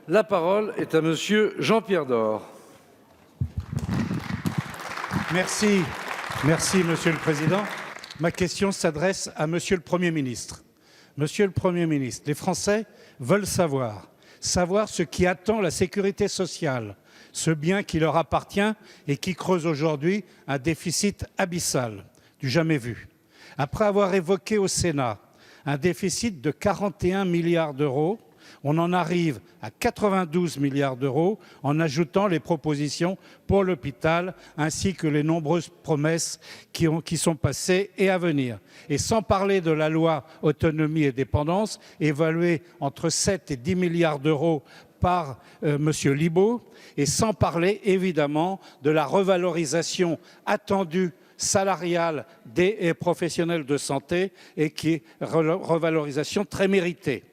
La parole est à Monsieur Jean-Pierre Door. Merci, Monsieur le Président. Ma question s'adresse à Monsieur le Premier ministre. Monsieur le Premier ministre, les Français veulent savoir ce qui attend la sécurité sociale, ce bien qui leur appartient et qui creuse aujourd'hui un déficit abyssal, du jamais vu. Après avoir évoqué au Sénat un déficit de 41 milliards d'euros, on en arrive à 92 milliards d'euros en ajoutant les propositions pour l'hôpital ainsi que les nombreuses promesses qui sont passées et à venir. Et sans parler de la loi autonomie et dépendance, évaluée entre 7 et 10 milliards d'euros par M. Libault, et sans parler évidemment de la revalorisation attendue salariale des professionnels de santé et qui est revalorisation très méritée.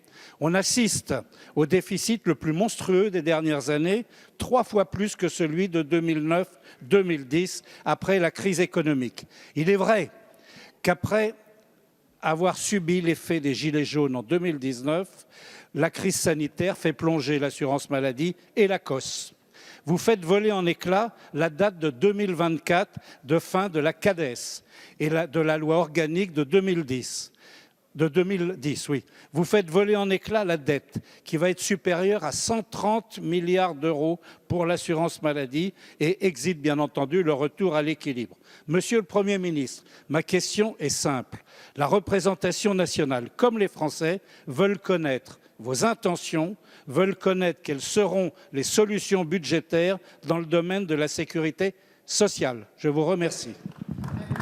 On assiste au déficit le plus monstrueux des dernières années, 3 fois plus que celui de 2009-2010, après la crise économique. Il est vrai qu'après avoir subi l'effet des gilets jaunes en 2019, la crise sanitaire fait plonger l'assurance maladie et la COS. Vous faites voler en éclats la date de 2024 de fin de la CADES et de la loi organique de 2010. Oui. Vous faites voler en éclats la dette qui va être supérieure à 130 milliards d'euros pour l'assurance maladie et exige bien entendu le retour à l'équilibre. Monsieur le Premier ministre, ma question est simple. La représentation nationale, comme les Français, veulent connaître vos intentions, veulent connaître quelles seront les solutions budgétaires dans le domaine de la sécurité sociale. Je vous remercie.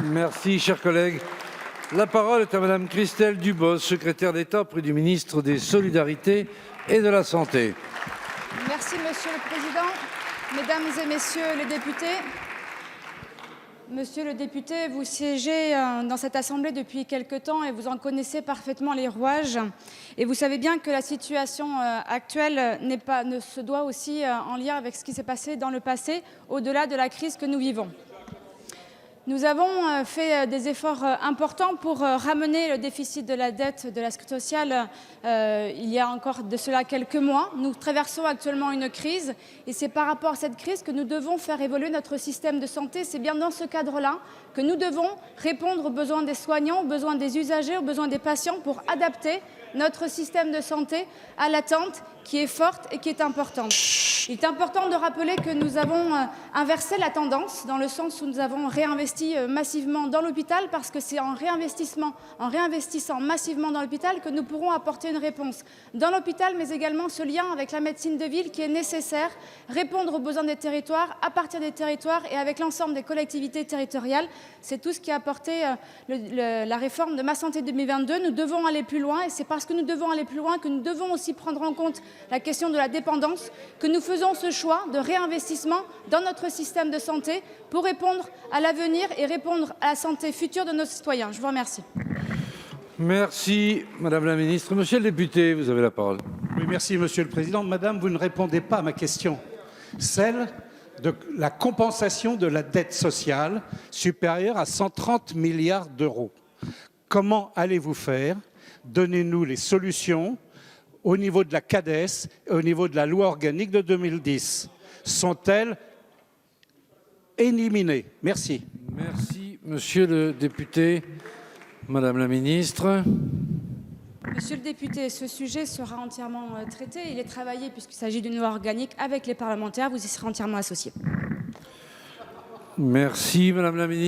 Merci, chers collègues. La parole est à Madame Christelle Dubos, secrétaire d'État auprès du ministre des Solidarités et de la Santé. Merci, Monsieur le Président. Mesdames et Messieurs les députés, Monsieur le député, vous siégez dans cette Assemblée depuis quelque temps et vous en connaissez parfaitement les rouages. Et vous savez bien que la situation actuelle ne se doit aussi en lien avec ce qui s'est passé dans le passé, au-delà de la crise que nous vivons. Nous avons fait des efforts importants pour ramener le déficit de la dette de la sécurité sociale il y a encore de cela quelques mois. Nous traversons actuellement une crise et c'est par rapport à cette crise que nous devons faire évoluer notre système de santé. C'est bien dans ce cadre-là que nous devons répondre aux besoins des soignants, aux besoins des usagers, aux besoins des patients pour adapter notre système de santé à l'attente qui est forte et qui est importante. Il est important de rappeler que nous avons inversé la tendance dans le sens où nous avons réinvesti massivement dans l'hôpital parce que c'est en réinvestissant massivement dans l'hôpital que nous pourrons apporter une réponse dans l'hôpital, mais également ce lien avec la médecine de ville qui est nécessaire, répondre aux besoins des territoires, à partir des territoires et avec l'ensemble des collectivités territoriales. C'est tout ce qui a apporté la réforme de Ma Santé 2022. Nous devons aller plus loin et c'est parce que nous devons aller plus loin que nous devons aussi prendre en compte la question de la dépendance, que nous faisons ce choix de réinvestissement dans notre système de santé pour répondre à l'avenir et répondre à la santé future de nos citoyens. Je vous remercie. Merci, Madame la Ministre. Monsieur le député, vous avez la parole. Oui, merci, Monsieur le Président. Madame, vous ne répondez pas à ma question. Celle de la compensation de la dette sociale supérieure à 130 milliards d'euros. Comment allez-vous faire? Donnez-nous les solutions au niveau de la CADES et au niveau de la loi organique de 2010. Sont-elles éliminées? Merci. Merci, Monsieur le député. Madame la Ministre. Monsieur le député, ce sujet sera entièrement traité. Il est travaillé puisqu'il s'agit d'une loi organique avec les parlementaires. Vous y serez entièrement associés. Merci, Madame la Ministre.